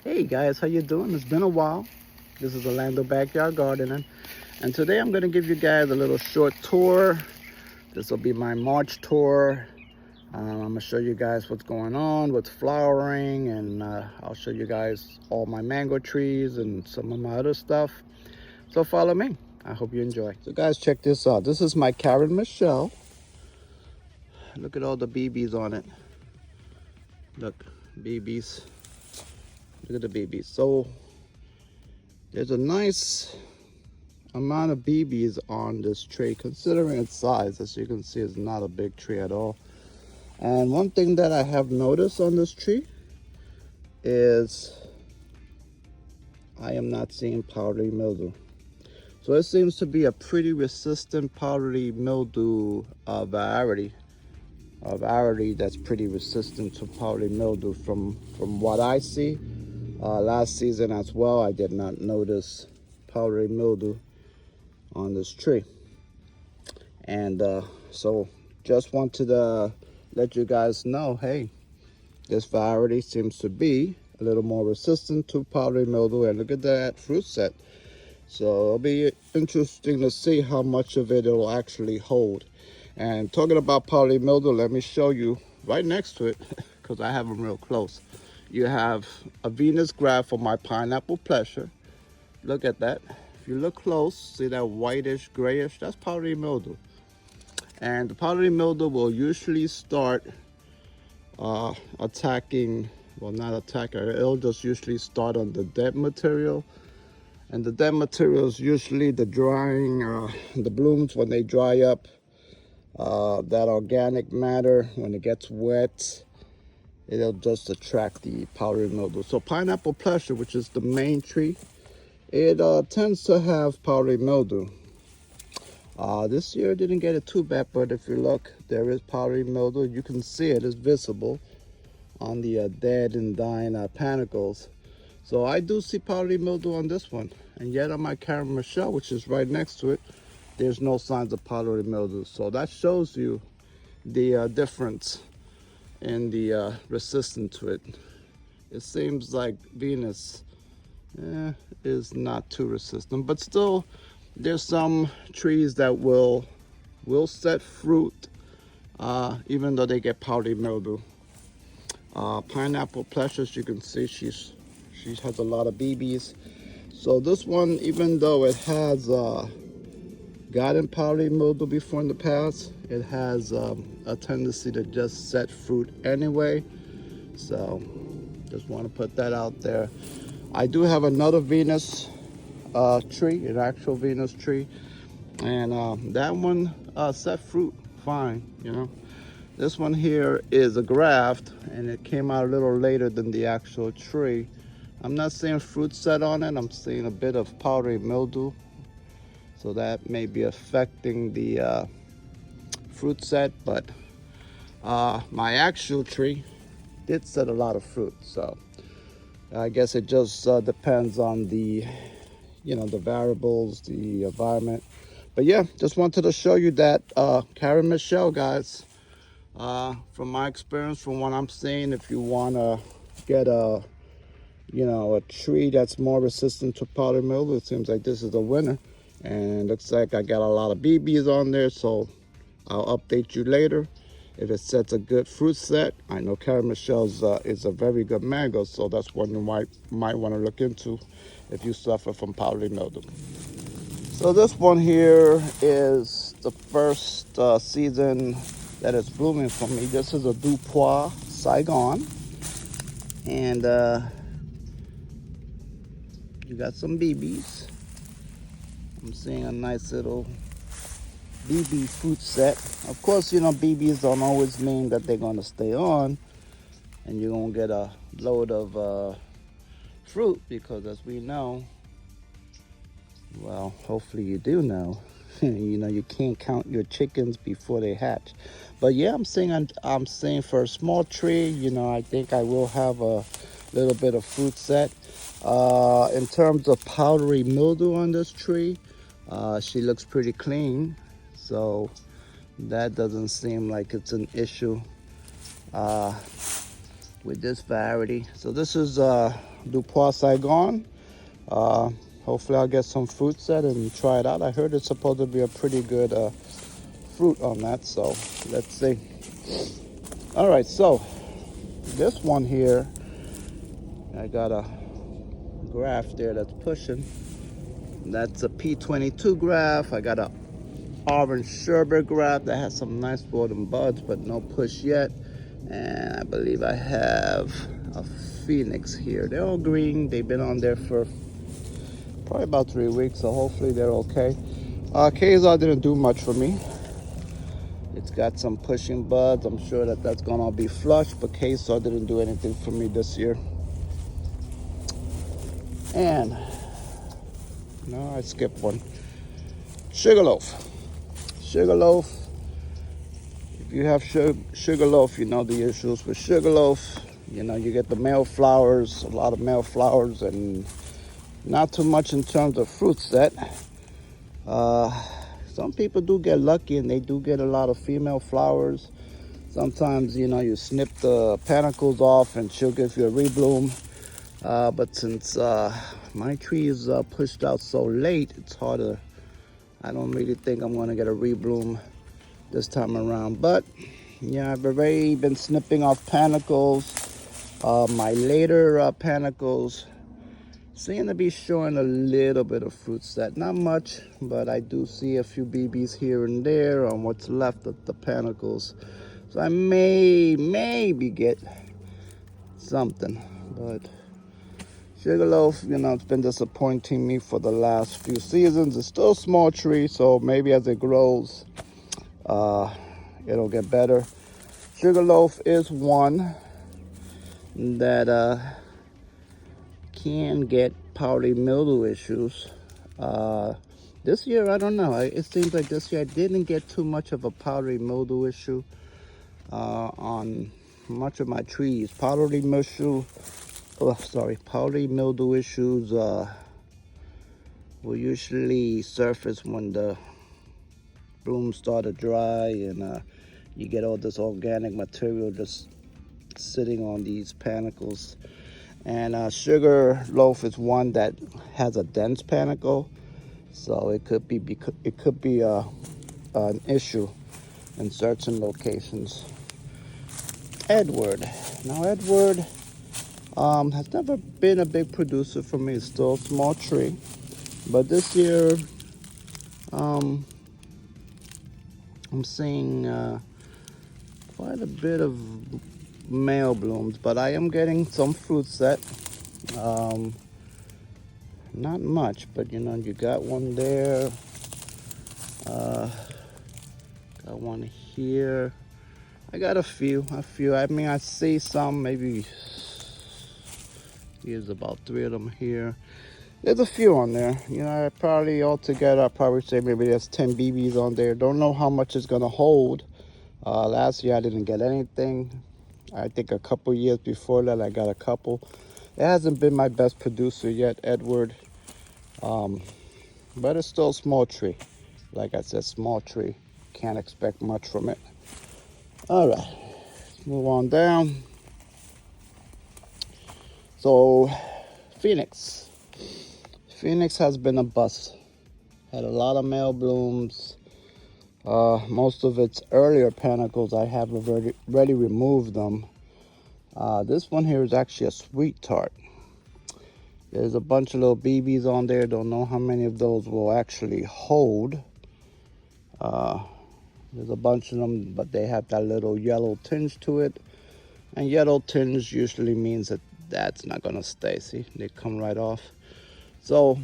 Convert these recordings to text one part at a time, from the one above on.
Hey guys, how you doing? It's been a while. This is Orlando Backyard Gardening, and today I'm going to give you guys a little short tour. This will be my March tour. I'm going to show you guys what's going on, what's flowering, and I'll show you guys all my mango trees and some of my other stuff. So follow me. I hope you enjoy. So guys, check this out. This is my Karen Michelle. Look at all the BBs on it. Look, BBs. Look at the BBs. So there's a nice amount of BBs on this tree, considering its size. As you can see, it's not a big tree at all. And one thing that I have noticed on this tree is I am not seeing powdery mildew. So it seems to be a pretty resistant powdery mildew variety that's pretty resistant to powdery mildew from what I see. Last season as well, I did not notice powdery mildew on this tree. And so just wanted to let you guys know, hey, this variety seems to be a little more resistant to powdery mildew. And look at that fruit set. So it'll be interesting to see how much of it will actually hold. And talking about powdery mildew, let me show you right next to it, because I have them real close. You have a Venus graft for my pineapple pleasure. Look at that. If you look close, see that whitish, grayish? That's powdery mildew. And the powdery mildew will usually start attacking, well, not attacking, it'll just usually start on the dead material. And the dead material is usually the drying, the blooms when they dry up, that organic matter, when it gets wet, it'll just attract the powdery mildew. So pineapple pleasure, which is the main tree, it tends to have powdery mildew. This year didn't get it too bad, but if you look, there is powdery mildew. You can see it is visible on the dead and dying panicles. So I do see powdery mildew on this one. And yet on my Karen Michelle, which is right next to it, there's no signs of powdery mildew. So that shows you the difference in the resistance to it. It seems like Venus is not too resistant, but still there's some trees that will set fruit even though they get powdery mildew. Pineapple pleasures, you can see she has a lot of BBs. So this one, even though it has gotten powdery mildew before in the past, it has a tendency to just set fruit anyway. So just want to put that out there. I do have another Venus tree, an actual Venus tree, and that one set fruit fine, you know. This one here is a graft, and it came out a little later than the actual tree. I'm not seeing fruit set on it. I'm seeing a bit of powdery mildew. So that may be affecting the fruit set, but my actual tree did set a lot of fruit. So I guess it just depends on the, the variables, the environment. But yeah, just wanted to show you that Karen Michelle, guys. From my experience, from what I'm seeing, if you want to get a tree that's more resistant to powdery mildew, it seems like this is a winner. And looks like I got a lot of BBs on there, so I'll update you later if it sets a good fruit set. I know Karen Michelle's is a very good mango, so that's one you might want to look into if you suffer from powdery mildew. So this one here is the first season that is blooming for me. This is a Dupois Saigon, and you got some BBs. I'm seeing a nice little BB fruit set. Of course, BBs don't always mean that they're going to stay on and you're going to get a load of fruit, because as we know, well, hopefully you do know, you can't count your chickens before they hatch. But yeah, I'm saying for a small tree, I think I will have a little bit of fruit set. In terms of powdery mildew on this tree, she looks pretty clean, so that doesn't seem like it's an issue. with this variety. So this is Dupois Saigon. Uh, Hopefully I'll get some fruit set and try it out. I heard it's supposed to be a pretty good fruit on that, so let's see. All right, so this one here, I got a graft there that's pushing. That's a P22 graft. I got a orange sherbet graft that has some nice golden buds, but no push yet. And I believe I have a Phoenix here. They're all green. They've been on there for probably about 3 weeks, so hopefully they're okay. Kazar didn't do much for me. It's got some pushing buds. I'm sure that that's gonna be flush, but Kazar didn't do anything for me this year. And no, I skipped one. Sugarloaf. Sugarloaf. If you have sugarloaf, you know the issues with sugarloaf. You know, you get the male flowers, a lot of male flowers, and not too much in terms of fruit set. Some people do get lucky and they do get a lot of female flowers. Sometimes, you know, you snip the panicles off and she'll give you a rebloom. But since my tree is pushed out so late, it's harder. I don't really think I'm gonna get a rebloom this time around. But yeah, I've already been snipping off panicles. My later panicles seem to be showing a little bit of fruit set. Not much, but I do see a few BBs here and there on what's left of the panicles. So I maybe get something. But Sugarloaf, you know, it's been disappointing me for the last few seasons. It's still a small tree, so maybe as it grows, it'll get better. Sugarloaf is one that can get powdery mildew issues. This year, I don't know. It seems like this year I didn't get too much of a powdery mildew issue on much of my trees. Powdery mildew issues will usually surface when the blooms start to dry and you get all this organic material just sitting on these panicles. And Sugarloaf is one that has a dense panicle, so it could be an issue in certain locations. Edward. Now Edward has never been a big producer for me. It's still a small tree, but this year I'm seeing quite a bit of male blooms, but I am getting some fruit set. Not much, but you know, you got one there, got one here. I got a few. I mean, I see some, maybe here's about 3 of them here. There's a few on there. You know, probably altogether, I'd probably say maybe there's 10 BBs on there. Don't know how much it's gonna hold. Last year I didn't get anything. I think a couple years before that I got a couple. It hasn't been my best producer yet, Edward. But it's still a small tree. Like I said, small tree. Can't expect much from it. All right, let's move on down. So, Phoenix. Phoenix has been a bust. Had a lot of male blooms. Most of its earlier panicles, I have already removed them. This one here is actually a sweet tart. There's a bunch of little BBs on there. Don't know how many of those will actually hold. There's a bunch of them, but they have that little yellow tinge to it. And yellow tinge usually means that that's not gonna stay. See, they come right off. So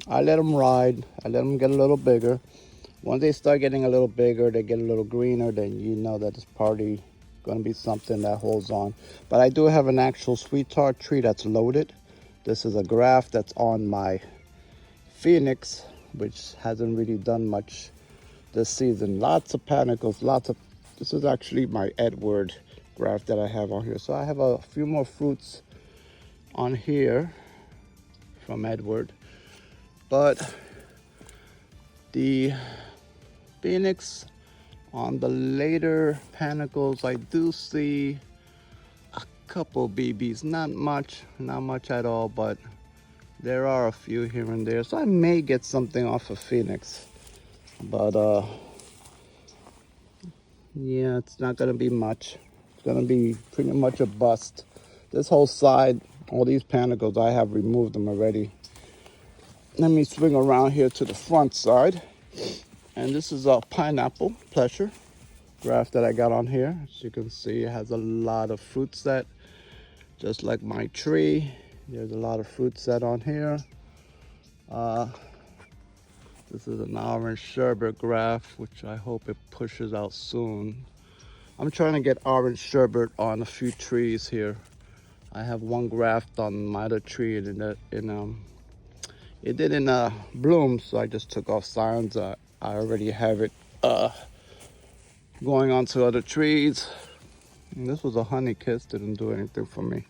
I let them ride. I let them get a little bigger. Once they start getting a little bigger, they get a little greener, then you know that it's probably going to be something that holds on. But I do have an actual sweet tart tree that's loaded. This is a graft that's on my Phoenix, which hasn't really done much this season. Lots of panicles, this is actually my Edward graft that I have on here. So I have a few more fruits on here from Edward. But the Phoenix, on the later panicles, I do see a couple BBs, not much at all, but there are a few here and there. So I may get something off of Phoenix, but yeah, it's not gonna be much. It's gonna be pretty much a bust. This whole side, all these panicles, I have removed them already. Let me swing around here to the front side. And this is a pineapple pleasure graft that I got on here. As you can see, it has a lot of fruit set, just like my tree. There's a lot of fruit set on here. This is an orange sherbet graft, which I hope it pushes out soon. I'm trying to get orange sherbet on a few trees here. I have one graft on my other tree, and it didn't bloom, so I just took off signs. I already have it going on to other trees. And this was a honey kiss, didn't do anything for me.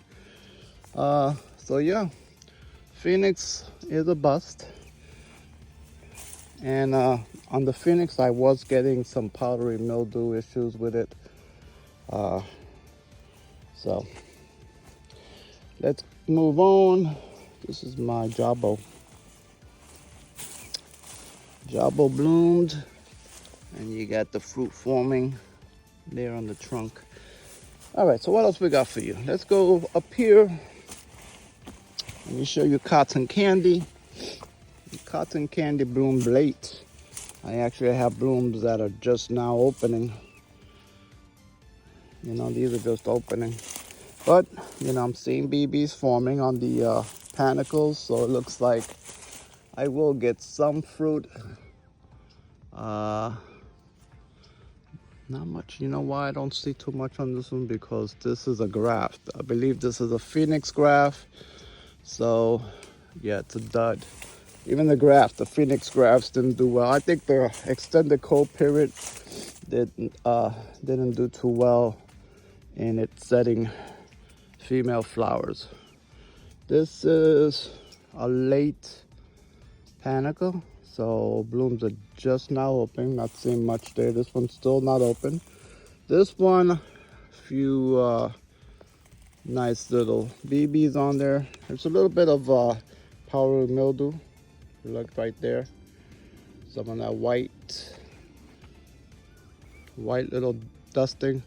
So yeah, Phoenix is a bust. And on the Phoenix, I was getting some powdery mildew issues with it. So let's move on. This is my Jabo. Jabo bloomed, and you got the fruit forming there on the trunk. All right, so what else we got for you? Let's go up here. Let me show you cotton candy. Cotton candy bloomed late. I actually have blooms that are just now opening. You know, these are just opening. But, you know, I'm seeing BBs forming on the panicles, so it looks like I will get some fruit. Not much. You know why I don't see too much on this one? Because this is a graft. I believe this is a Phoenix graft. So, yeah, it's a dud. Even the graft, the Phoenix grafts didn't do well. I think the extended cold period didn't do too well in it setting female flowers. This is a late panicle, so blooms are just now open. Not seeing much there. This one's still not open. This one, few nice little BBs on there. There's a little bit of powdery mildew. Look right there. Some of that white little dusting.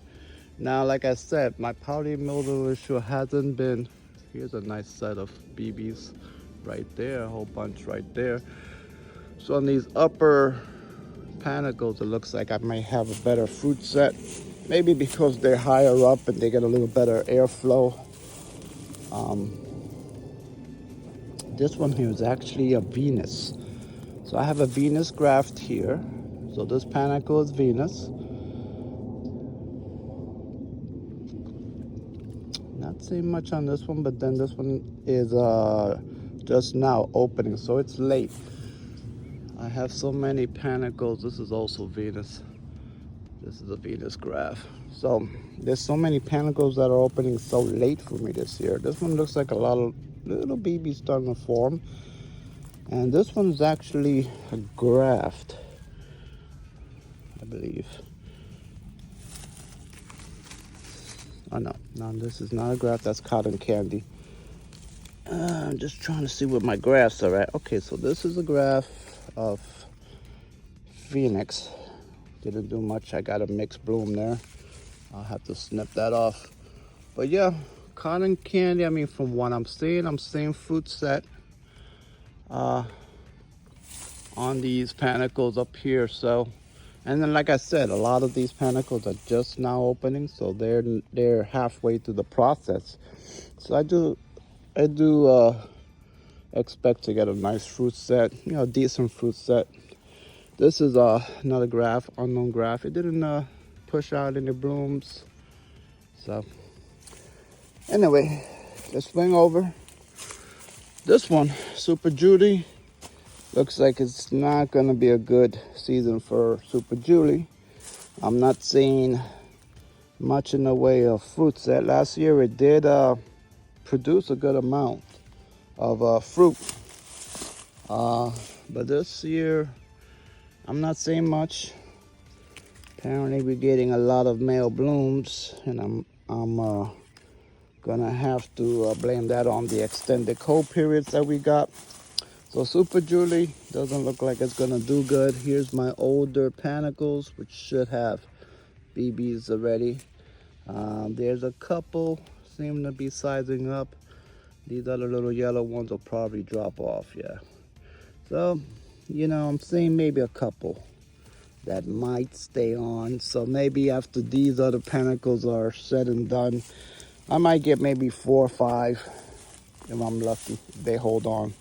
Now, like I said, my powdery mildew issue hasn't been. Here's a nice set of BBs right there, a whole bunch right there. So on these upper panicles, it looks like I may have a better fruit set. Maybe because they're higher up and they get a little better airflow. This one here is actually a Venus. So I have a Venus graft here. So this panicle is Venus. Not seeing much on this one, but then this one is just now opening, so it's late. I have so many panicles. This is also Venus. This is a Venus graft. So there's so many panicles that are opening so late for me this year. This one looks like a lot of little BBs starting to form. And this one's actually a graft, I believe. Oh no, this is not a graft, that's cotton candy. I'm just trying to see where my grafts are at. Okay, so this is a graft of Phoenix. Didn't do much, I got a mixed bloom there. I'll have to snip that off. But yeah, cotton candy, I mean, from what I'm seeing fruit set on these panicles up here. So, and then like I said, a lot of these panicles are just now opening, so they're halfway through the process. So I do expect to get a nice fruit set, you know, decent fruit set. This is another graft, unknown graft. It didn't push out any blooms. So anyway, let's swing over. This one, Super Judy. Looks like it's not gonna be a good season for Super Julie. I'm not seeing much in the way of fruit set. Last year it did produce a good amount of fruit. But this year, I'm not seeing much. Apparently we're getting a lot of male blooms, and I'm Gonna have to blame that on the extended cold periods that we got. So Super Julie doesn't look like it's gonna do good. Here's my older panicles, which should have BBs already. There's a couple seem to be sizing up. These other little yellow ones will probably drop off, yeah. So, you know, I'm seeing maybe a couple that might stay on. So maybe after these other panicles are said and done, I might get maybe 4 or 5 if I'm lucky. They hold on.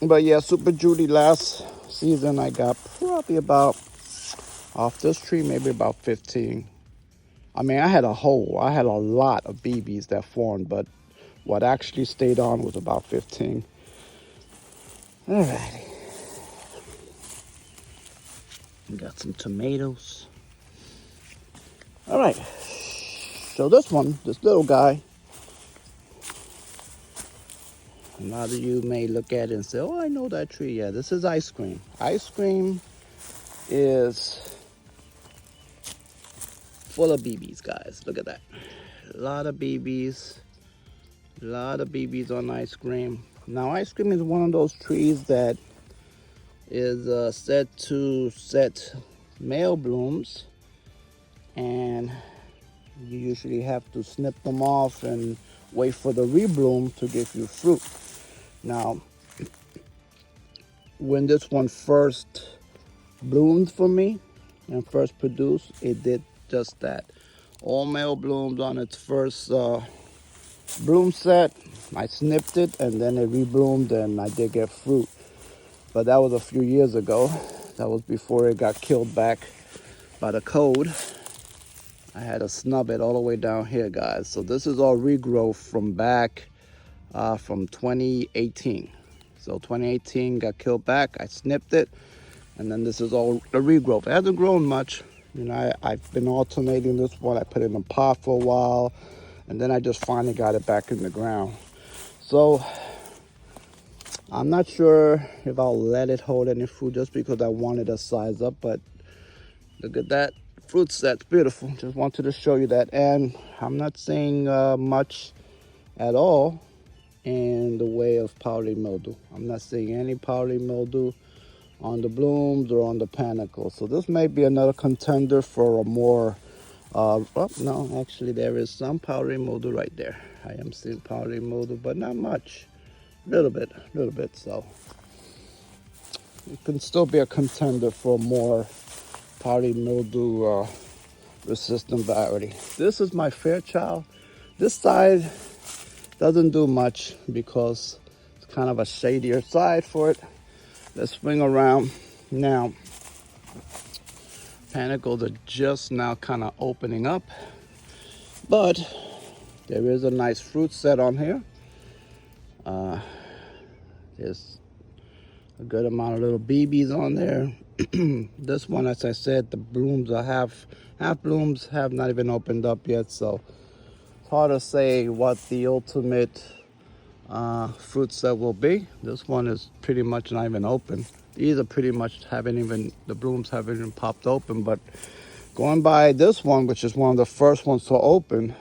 But yeah, Super Judy last season I got probably about, off this tree, maybe about 15. I mean, I had a lot of BBs that formed, but what actually stayed on was about 15. Alrighty. We got some tomatoes. All right. So this little guy, a lot of you may look at it and say, oh, I know that tree. Yeah, this is ice cream. Ice cream is full of BBs, guys. Look at that. A lot of BBs. A lot of BBs on ice cream. Now, ice cream is one of those trees that is said to set male blooms, and you usually have to snip them off and wait for the rebloom to give you fruit. Now, when this one first bloomed for me and first produced, it did just that. All male blooms on its first bloom set. I snipped it and then it rebloomed and I did get fruit. But that was a few years ago. That was before it got killed back by the cold. I had to snub it all the way down here, guys. So this is all regrowth from back from 2018. So 2018 got killed back. I snipped it, and then this is all the regrowth. It hasn't grown much. You know, I've been alternating this one. I put it in a pot for a while, and then I just finally got it back in the ground. So I'm not sure if I'll let it hold any fruit just because I wanted to size up, but look at that fruit set. Beautiful. Just wanted to show you that. And I'm not seeing much at all in the way of powdery mildew. I'm not seeing any powdery mildew on the blooms or on the panicles. So this may be another contender for a more, oh no, actually there is some powdery mildew right there. I am seeing powdery mildew, but not much. A little bit. So it can still be a contender for more powdery mildew resistant variety. This is my Fairchild. This side doesn't do much because it's kind of a shadier side for it. Let's swing around. Now, panicles are just now kind of opening up, but there is a nice fruit set on here. There's a good amount of little BBs on there. This one, as I said, the blooms are half blooms, have not even opened up yet, so it's hard to say what the ultimate fruit set will be. This one is pretty much not even open. These are pretty much the blooms haven't even popped open, but going by this one, which is one of the first ones to open,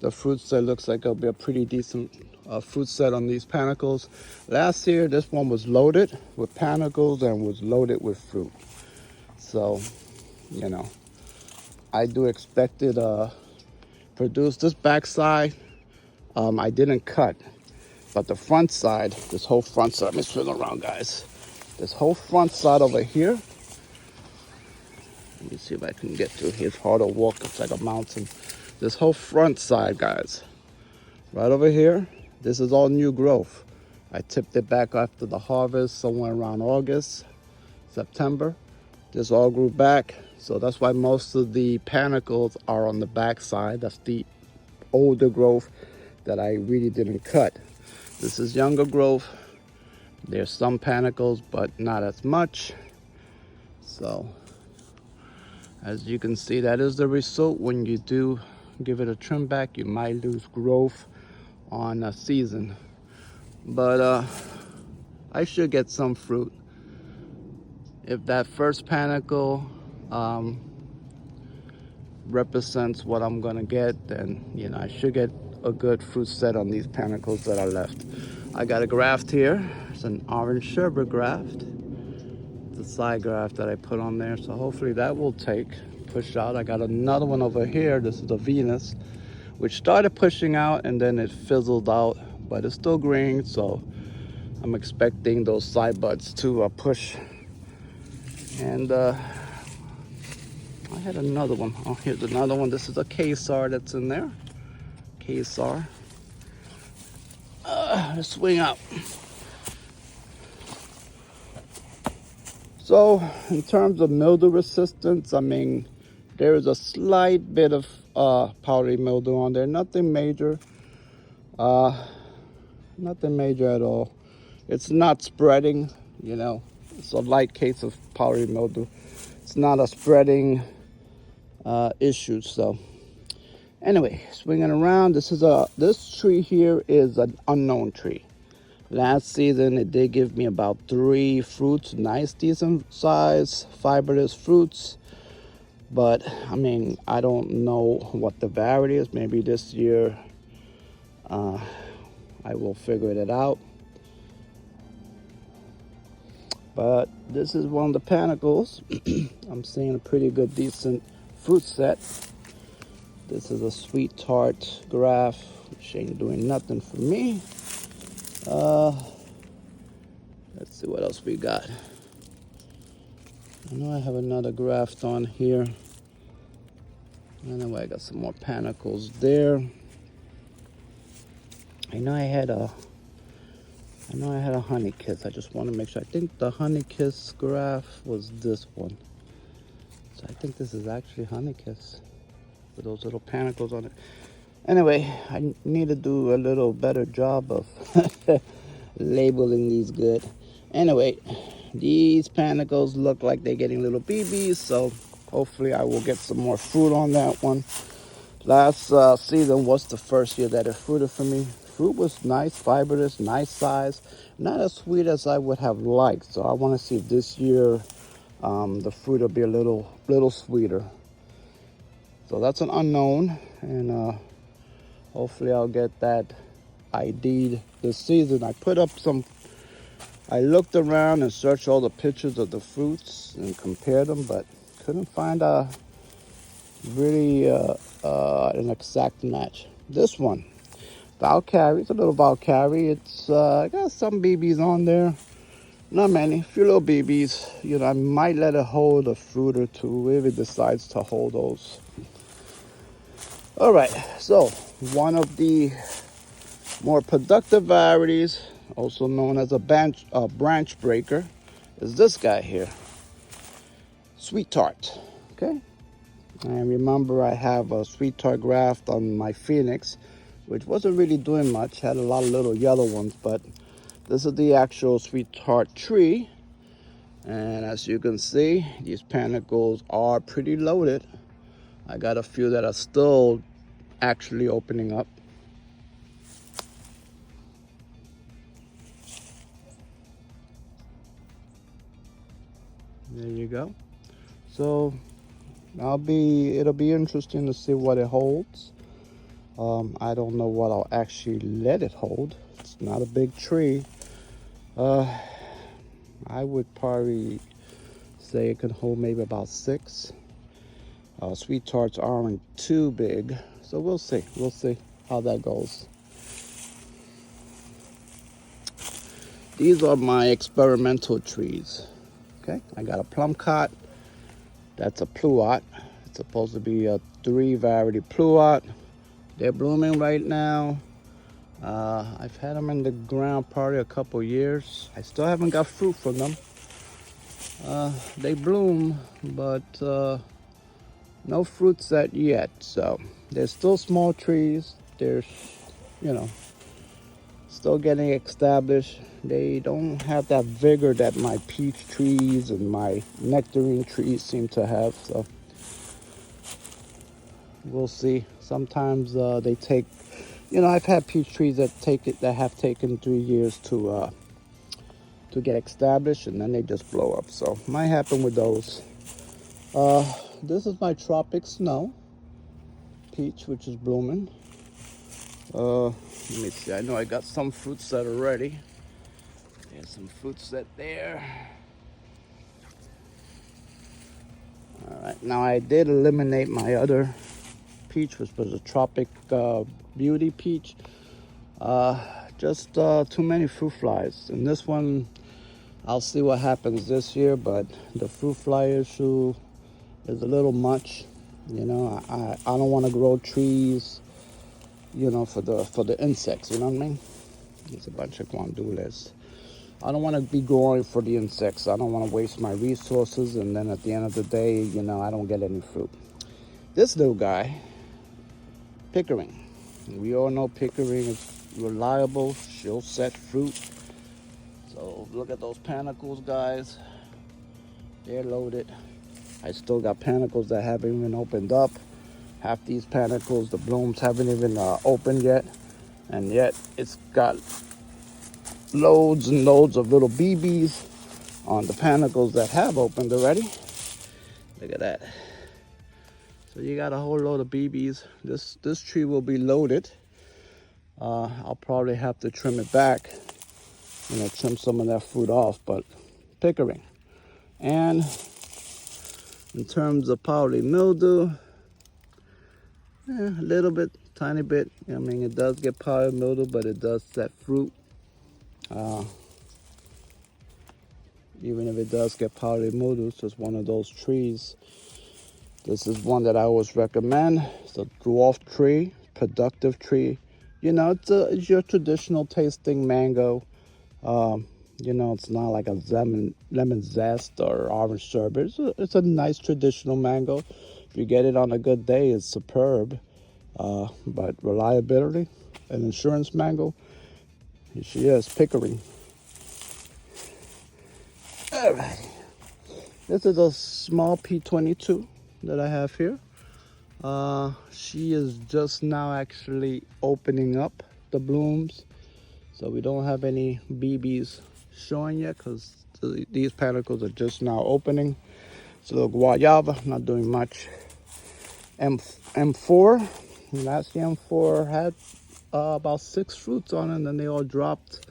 the fruit set looks like it'll be a pretty decent fruit set on these panicles. Last year, this one was loaded with panicles and was loaded with fruit. So, you know, I do expect it produce. This back side, I didn't cut, but the front side, this whole front side, let me swing around, guys. This whole front side over here, let me see if I can get to it. It's hard to walk, it's like a mountain. This whole front side, guys, right over here, this is all new growth. I tipped it back after the harvest somewhere around August, September. This all grew back, so that's why most of the panicles are on the back side. That's the older growth that I really didn't cut. This is younger growth. There's some panicles, but not as much. So, as you can see, that is the result when you do give it a trim back. You might lose growth on a season, but I should get some fruit. If that first panicle represents what I'm gonna get, then you know I should get a good fruit set on these panicles that are left. I got a graft here. It's an orange sherbet graft. It's a side graft that I put on there, so hopefully that will push out. I got another one over here. This is a Venus, which started pushing out and then it fizzled out, but it's still green, so I'm expecting those side buds to push. And I had another one. Oh, here's another one. This is a Kesar that's in there. Kesar. Let's swing out. So in terms of mildew resistance, I mean, there is a slight bit of powdery mildew on there. Nothing major. Nothing major at all. It's not spreading, you know. It's a light case of powdery mildew. It's not a spreading issue. So anyway, swinging around. This tree here is an unknown tree. Last season it did give me about 3 fruits, nice decent size fibrous fruits, but I mean I don't know what the variety is. Maybe this year I will figure it out. But this is one of the panicles. I'm seeing a pretty good decent fruit set. This is a sweet tart graft, which ain't doing nothing for me. Let's see what else we got. I know I have another graft on here. Anyway, I got some more panicles there. I know I had a honey kiss. I just want to make sure. I think the honey kiss graft was this one. So I think this is actually honey kiss with those little panicles on it. Anyway, I need to do a little better job of labeling these good. Anyway, these panicles look like they're getting little BBs, so hopefully I will get some more fruit on that one. Last season was the first year that it fruited for me. Fruit was nice, fibrous, nice size. Not as sweet as I would have liked, so I want to see if this year the fruit will be a little sweeter. So that's an unknown, and hopefully I'll get that ID'd this season. I looked around and searched all the pictures of the fruits and compared them, but couldn't find a really an exact match. This one, Valkyrie, it's a little Valkyrie. It's got some BBs on there. Not many, a few little BBs. You know, I might let it hold a fruit or two if it decides to hold those. All right, so one of the more productive varieties, also known as a branch breaker, is this guy here, sweet tart. Okay, and remember I have a sweet tart graft on my Phoenix, which wasn't really doing much. Had a lot of little yellow ones, but this is the actual sweet tart tree, and as you can see, these panicles are pretty loaded. I got a few that are still actually opening up. There you go. So it'll be interesting to see what it holds. I don't know what I'll actually let it hold. It's not a big tree. I would probably say it can hold maybe about 6. Sweet tarts aren't too big, so we'll see how that goes. These are my experimental trees. Okay, I got a plum cot. That's a pluot. It's supposed to be a 3 variety pluot. They're blooming right now. I've had them in the ground probably a couple years. I still haven't got fruit from them. They bloom, but no fruit set yet. So they're still small trees. They're, you know, still getting established. They don't have that vigor that my peach trees and my nectarine trees seem to have. So we'll see. Sometimes they take, you know, I've had peach trees that have taken 3 years to get established, and then they just blow up. So might happen with those. This is my tropic snow. peach, which is blooming. Let me see. I know I got some fruit set already. There's some fruit set there. All right. Now I did eliminate my other peach, which was a tropic beauty peach. Just too many fruit flies. And this one, I'll see what happens this year. But the fruit fly issue is a little much. You know, I don't want to grow trees, you know, for the insects. You know what I mean? There's a bunch of guandules. I don't want to be growing for the insects. I don't want to waste my resources, and then at the end of the day, you know, I don't get any fruit. This little guy, Pickering. We all know Pickering is reliable. She'll set fruit. So look at those panicles, guys. They're loaded. I still got panicles that haven't even opened up. Half these panicles, the blooms haven't even opened yet. And yet it's got loads and loads of little BBs on the panicles that have opened already. Look at that. So you got a whole load of BBs. This tree will be loaded. I'll probably have to trim it back, you know, trim some of that fruit off, but Pickering. And in terms of powdery mildew, a little bit, tiny bit. I mean, it does get powdery mildew, but it does set fruit. Even if it does get powdery mildew, it's just one of those trees. This is one that I always recommend. It's a dwarf tree, productive tree. You know, it's your traditional tasting mango. You know, it's not like a lemon zest or orange sherbet. It's a nice traditional mango. If you get it on a good day, it's superb. But reliability, an insurance mango, here she is, Pickering. All right. This is a small P22 that I have here. She is just now actually opening up the blooms. So we don't have any BBs showing yet because these panicles are just now opening. It's a little guayaba, not doing much. M4, last M4 had about 6 fruits on it, and then they all dropped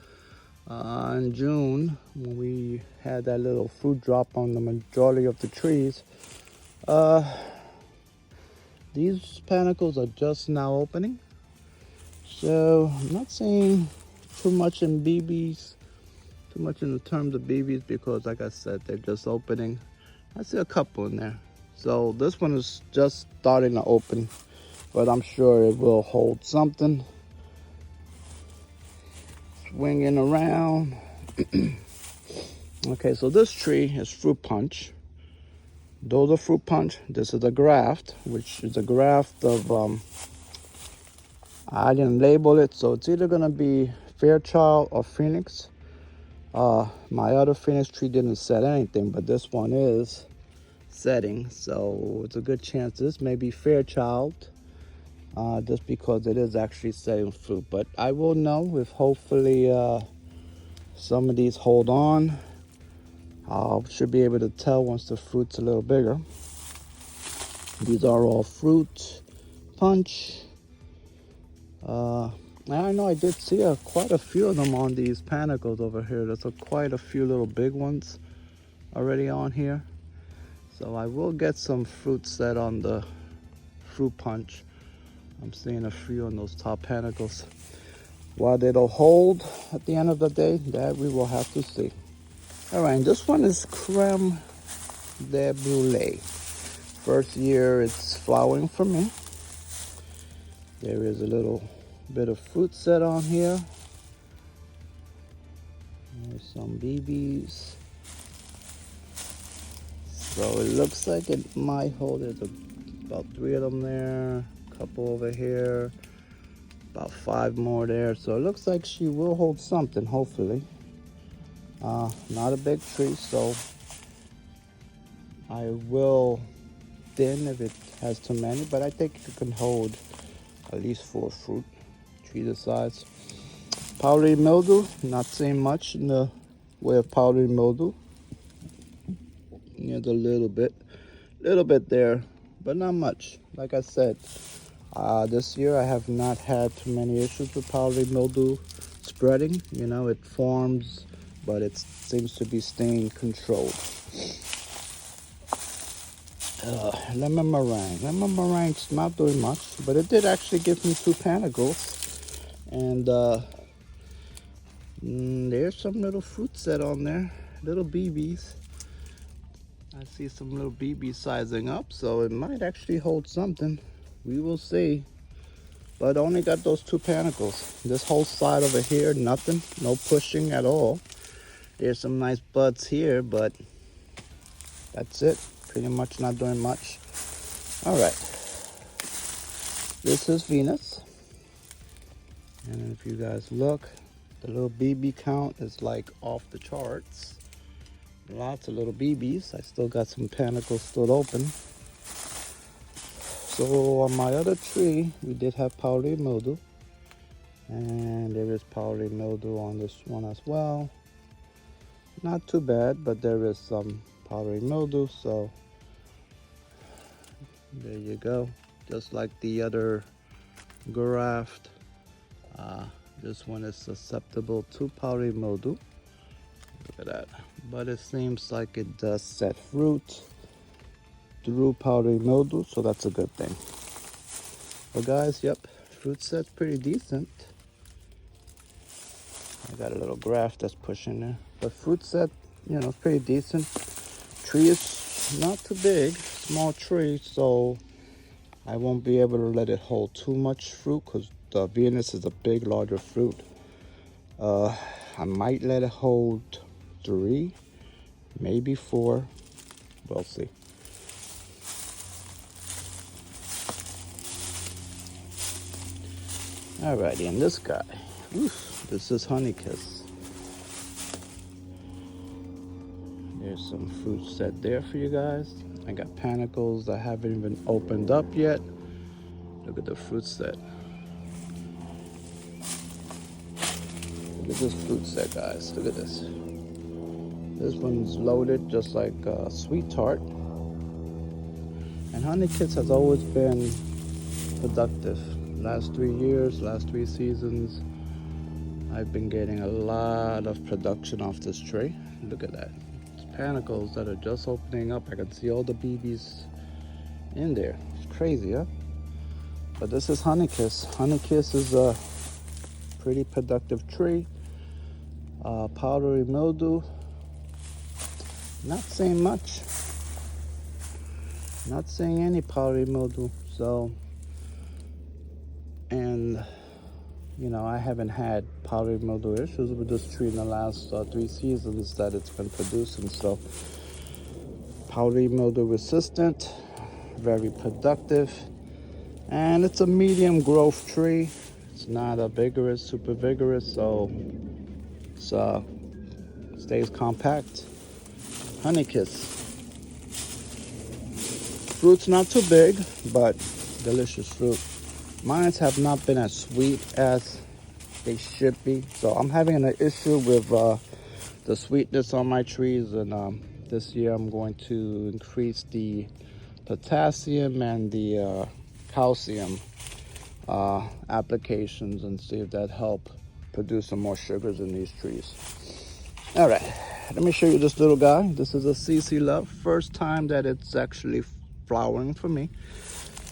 in June when we had that little fruit drop on the majority of the trees. These panicles are just now opening. So I'm not saying too much in BBs, too much in the terms of BBs, because like I said, they're just opening. I see a couple in there. So this one is just starting to open, but I'm sure it will hold something. Swinging around. Okay, so this tree is fruit punch. Those are fruit punch. This is a graft, which is a graft of, I didn't label it, so it's either gonna be Fairchild or Phoenix. My other Phoenix tree didn't set anything, but this one is setting, so it's a good chance this may be Fairchild, just because it is actually setting fruit. But I will know if hopefully some of these hold on. I should be able to tell once the fruit's a little bigger. These are all fruit punch. I know I did see quite a few of them on these panicles over here. There's quite a few little big ones already on here. So I will get some fruit set on the fruit punch. I'm seeing a few on those top panicles. What it'll hold at the end of the day, that we will have to see. All right, this one is Creme de Brulee. First year it's flowering for me. There is a little bit of fruit set on here. There's some BBs. So it looks like it might hold. There's about 3 of them there, a couple over here, about 5 more there. So it looks like she will hold something, hopefully. Not a big tree, so I will thin if it has too many, but I think it can hold at least 4 fruit, tree the size. Powdery mildew, not seeing much in the way of powdery mildew. There's a little bit there, but not much. Like I said, This year I have not had too many issues with powdery mildew spreading. You know, it forms, but it seems to be staying controlled. Lemon meringue. Lemon meringue's not doing much, but it did actually give me 2 panicles. And there's some little fruit set on there, little BBs. I see some little BBs sizing up, so it might actually hold something. We will see. But I only got those 2 panicles. This whole side over here, nothing, no pushing at all. There's some nice buds here, but that's it. Pretty much not doing much. All right. This is Venus. And if you guys look, the little BB count is like off the charts. Lots of little BBs. I still got some panicles still open. So on my other tree, we did have powdery mildew. And there is powdery mildew on this one as well. Not too bad, but there is some powdery mildew, so there you go. Just like the other graft, this one is susceptible to powdery mildew. Look at that. But it seems like it does set fruit through powdery mildew, so that's a good thing. But guys, yep, fruit set's pretty decent. I got a little graft that's pushing there. But fruit set, you know, pretty decent. Tree is not too big, small tree, so I won't be able to let it hold too much fruit because the Venus is a big, larger fruit. I might let it hold 3, maybe 4. We'll see. Alrighty, and this guy, this is Honeykiss. There's some fruit set there for you guys. I got panicles that haven't even opened up yet. Look at the fruit set. Look at this fruit set, guys. Look at this. This one's loaded just like Sweet Tart. And Honeykiss has always been productive. Last 3 years, last 3 seasons, I've been getting a lot of production off this tree. Look at that. It's panicles that are just opening up. I can see all the BBs in there. It's crazy, huh? But this is Honeykiss. Honeykiss is a pretty productive tree. Powdery mildew, not saying much. Not saying any powdery mildew. So, and you know, I haven't had powdery mildew issues with this tree in the last 3 seasons that it's been producing. So, powdery mildew resistant, very productive, and it's a medium growth tree. It's not a vigorous, super vigorous, so it stays compact. Honeykiss. Fruit's not too big, but delicious fruit. Mine have not been as sweet as they should be, so I'm having an issue with the sweetness on my trees, and this year I'm going to increase the potassium and the calcium applications and see if that help produce some more sugars in these trees. All right, let me show you this little guy. This is a CC Love. First time that it's actually flowering for me.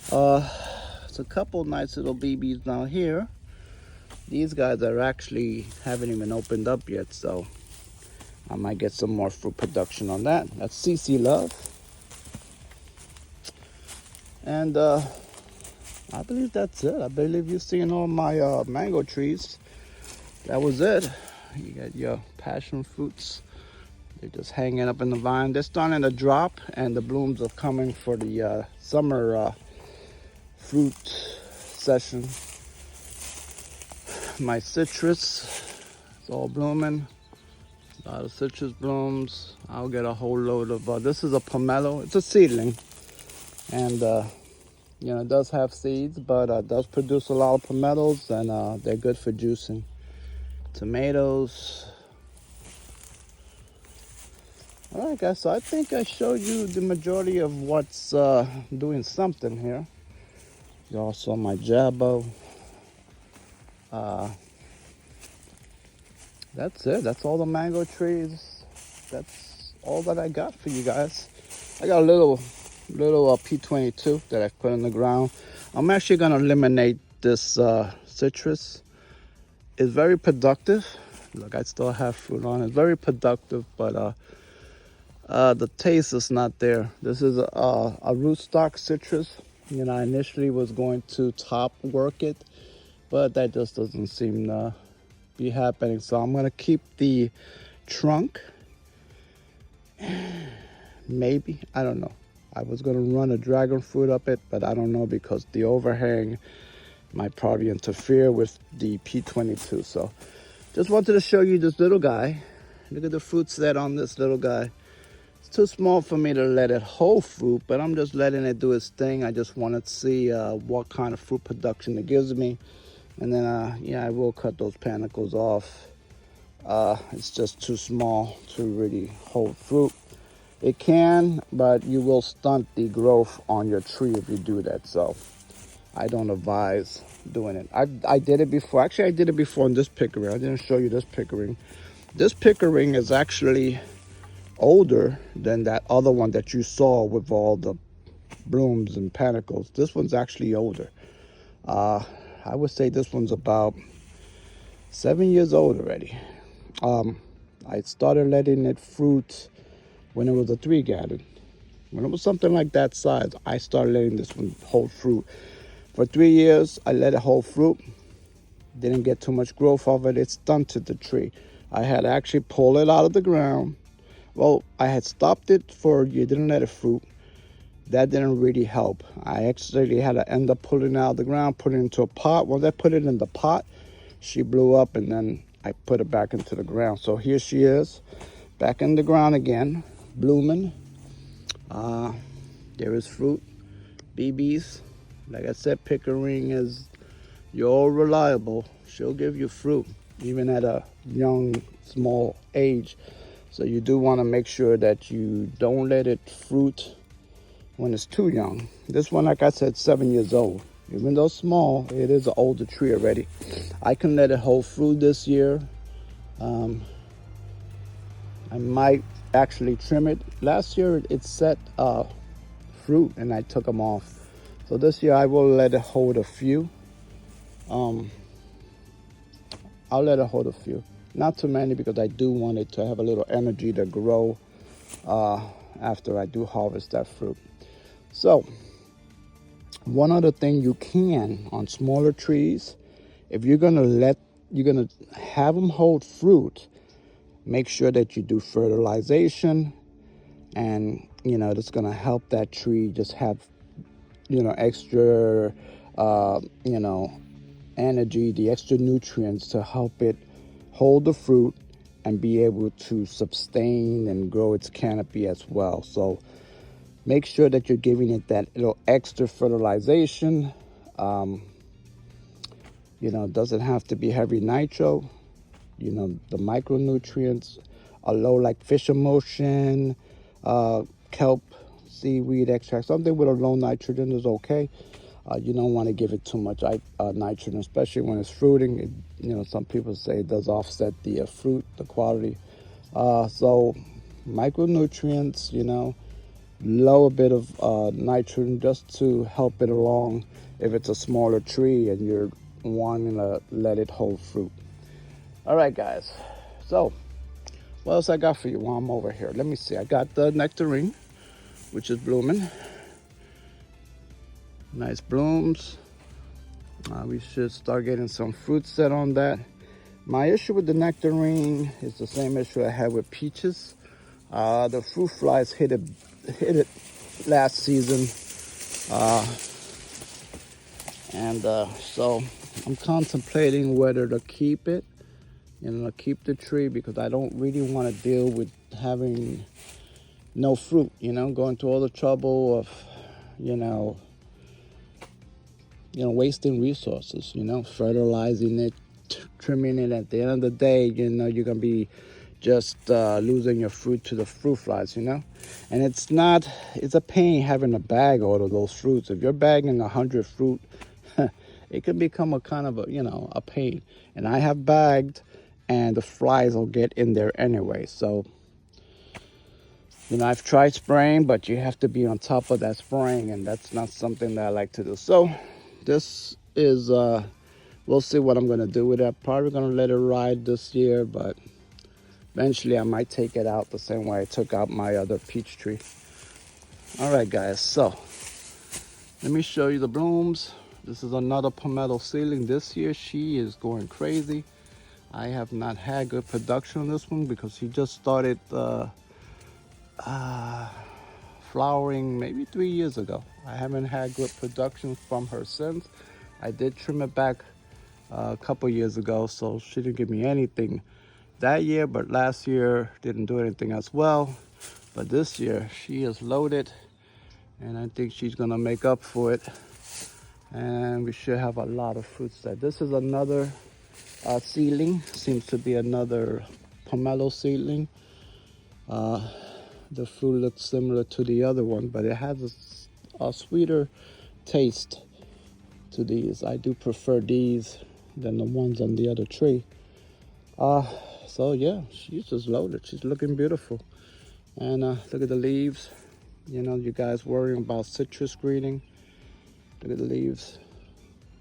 It's a couple nice little BBs down here. These guys are actually haven't even opened up yet, so I might get some more fruit production on that. That's CC Love. And I believe that's it. I believe you've seen all my mango trees. That was it. You got your passion fruits. They're just hanging up in the vine. They're starting to drop, and the blooms are coming for the summer fruit session. My citrus is all blooming. A lot of citrus blooms. I'll get a whole load of, this is a pomelo. It's a seedling. And, you know, it does have seeds, but it does produce a lot of pomelos, and they're good for juicing. Tomatoes. All right, guys, so I think I showed you the majority of what's doing something here. Y'all saw my jabbo. That's it. That's all the mango trees. That's all that I got for you guys. I got a little P22 that I've put in the ground. I'm actually gonna eliminate this citrus. It's very productive. Look, I still have fruit on it. It's very productive, but the taste is not there. This is a rootstock citrus. You know, I initially was going to top work it, but that just doesn't seem to be happening. So I'm gonna keep the trunk. Maybe, I don't know. I was gonna run a dragon fruit up it, but I don't know because the overhang might probably interfere with the P22. So just wanted to show you this little guy. Look at the fruit set on this little guy. It's too small for me to let it hold fruit, but I'm just letting it do its thing. I just want to see what kind of fruit production it gives me. And then, yeah, I will cut those panicles off. It's just too small to really hold fruit. It can, but you will stunt the growth on your tree if you do that. So I don't advise doing it. I did it before. Actually, I did it before in this pickering. I didn't show you this pickering. This pickering is actually older than that other one that you saw with all the blooms and panicles. This one's actually older. I would say this one's about 7 years old already. I started letting it fruit when it was a 3-gallon. When it was something like that size, I started letting this one hold fruit. For 3 years, I let it hold fruit. Didn't get too much growth of it. It stunted the tree. I had actually pulled it out of the ground. Well, I had stopped it for a year, didn't let it fruit. That didn't really help. I actually had to end up pulling it out of the ground, put it into a pot. Once I put it in the pot, she blew up, and then I put it back into the ground. So here she is, back in the ground again, blooming. There is fruit, BBs. Like I said, pickering is, you're reliable. She'll give you fruit, even at a young, small age. So you do want to make sure that you don't let it fruit when it's too young. This one, like I said, 7 years old. Even though small, it is an older tree already. I can let it hold fruit this year. I might actually trim it. Last year it set fruit and I took them off. So this year I will let it hold a few. I'll let it hold a few. Not too many because I do want it to have a little energy to grow after I do harvest that fruit. So one other thing you can on smaller trees, if you're gonna have them hold fruit, make sure that you do fertilization, and you know that's gonna help that tree just have extra energy, the extra nutrients to help it hold the fruit and be able to sustain and grow its canopy as well. So make sure that you're giving it that little extra fertilization. Doesn't have to be heavy nitro. The micronutrients are low, like fish emulsion, kelp, seaweed extract. Something with a low nitrogen is okay. You don't want to give it too much nitrogen, especially when it's fruiting. Some people say it does offset the fruit, the quality. So micronutrients, low a bit of nitrogen just to help it along if it's a smaller tree and you're wanting to let it hold fruit. All right, guys. So what else I got for you while I'm over here? Let me see. I got the nectarine, which is blooming. Nice blooms. We should start getting some fruit set on that. My issue with the nectarine is the same issue I had with peaches. The fruit flies hit it last season, so I'm contemplating whether to keep it, keep the tree, because I don't really want to deal with having no fruit, going through all the trouble of, wasting resources, fertilizing it, trimming it. At the end of the day, you're going to be just losing your fruit to the fruit flies, you know. And it's a pain having to bag all of those fruits. If you're bagging 100 fruit, it can become a kind of a, you know, a pain. And I have bagged, and the flies will get in there anyway. So, you know, I've tried spraying, but you have to be on top of that spraying, and that's not something that I like to do. So this is, we'll see what I'm gonna do with it. I'm probably gonna let it ride this year, but eventually I might take it out the same way I took out my other peach tree. All right, guys, so let me show you the blooms. This is another palmetto seedling. This year she is going crazy. I have not had good production on this one because she just started flowering maybe 3 years ago. I haven't had good production from her since. I did trim it back a couple years ago, so she didn't give me anything that year, but last year didn't do anything as well. But this year she is loaded, and I think she's gonna make up for it, and we should have a lot of fruits there. This is another seedling, seems to be another pomelo seedling. The fruit looks similar to the other one, but it has a sweeter taste to these. I do prefer these than the ones on the other tree. So yeah, she's just loaded. She's looking beautiful. And look at the leaves. You know, you guys worrying about citrus greening. Look at the leaves,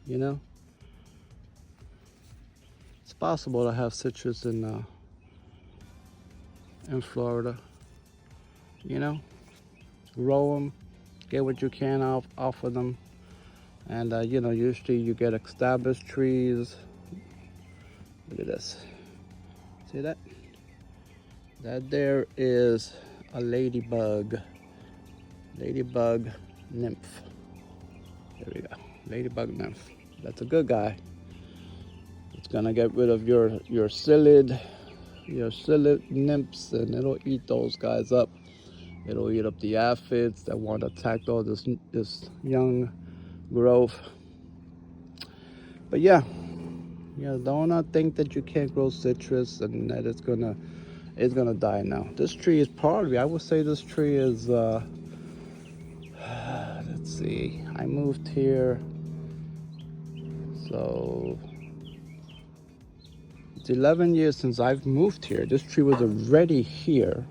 you know. It's possible to have citrus in Florida. You know, grow them, get what you can off of them. And you know, usually you get established trees. Look at this. See that? That there is a ladybug nymph. There we go, ladybug nymph. That's a good guy. It's gonna get rid of your psyllid nymphs, and it'll eat those guys up. It'll eat up the aphids that want to attack all this young growth. But yeah, don't think that you can't grow citrus and that it's gonna die now. This tree is probably, I would say this tree is let's see, I moved here, so it's 11 years since I've moved here. This tree was already here,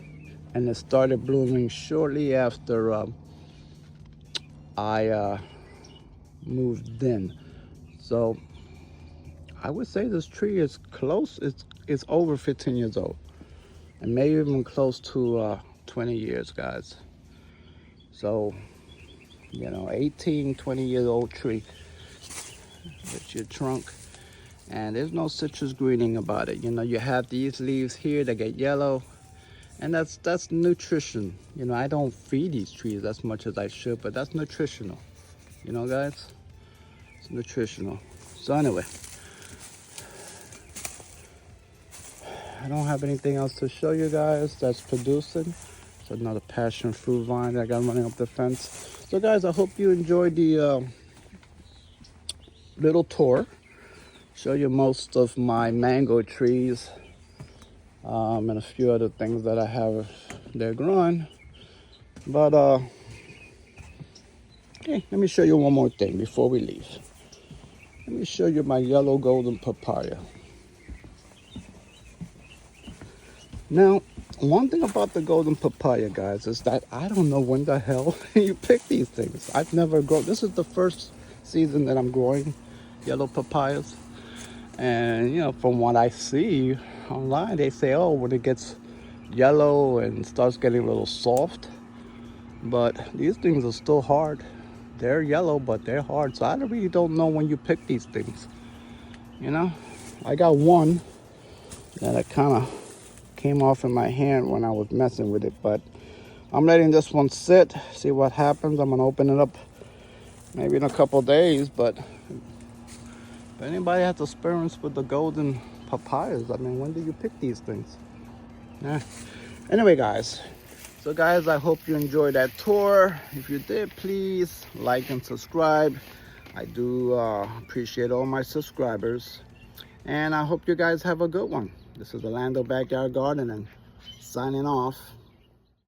and it started blooming shortly after I moved in. So I would say this tree is close. It's over 15 years old, and maybe even close to 20 years, guys. So, you know, 18, 20-year-old tree with your trunk, and there's no citrus greening about it. You know, you have these leaves here that get yellow, and that's nutrition. You know, I don't feed these trees as much as I should, but that's nutritional. You know, guys, it's nutritional. So anyway, I don't have anything else to show you guys that's producing. It's another passion fruit vine that I got running up the fence. So guys, I hope you enjoyed the little tour. Show you most of my mango trees and a few other things that I have there growing. But okay, let me show you one more thing before we leave. Let me show you my yellow golden papaya. Now, one thing about the golden papaya, guys, is that I don't know when the hell you pick these things. I've never grown. This is the first season that I'm growing yellow papayas. And, you know, from what I see online, they say, oh, when it gets yellow and starts getting a little soft. But these things are still hard. They're yellow, but they're hard. So I really don't know when you pick these things. You know, I got one that I kind of came off in my hand when I was messing with it, but I'm letting this one sit, see what happens. I'm gonna open it up maybe in a couple days, but if anybody has experience with the golden papayas, I mean, when do you pick these things? Yeah. Anyway, guys, so guys, I hope you enjoyed that tour. If you did, please like and subscribe. I do appreciate all my subscribers, and I hope you guys have a good one. This is Orlando Backyard Gardening signing off.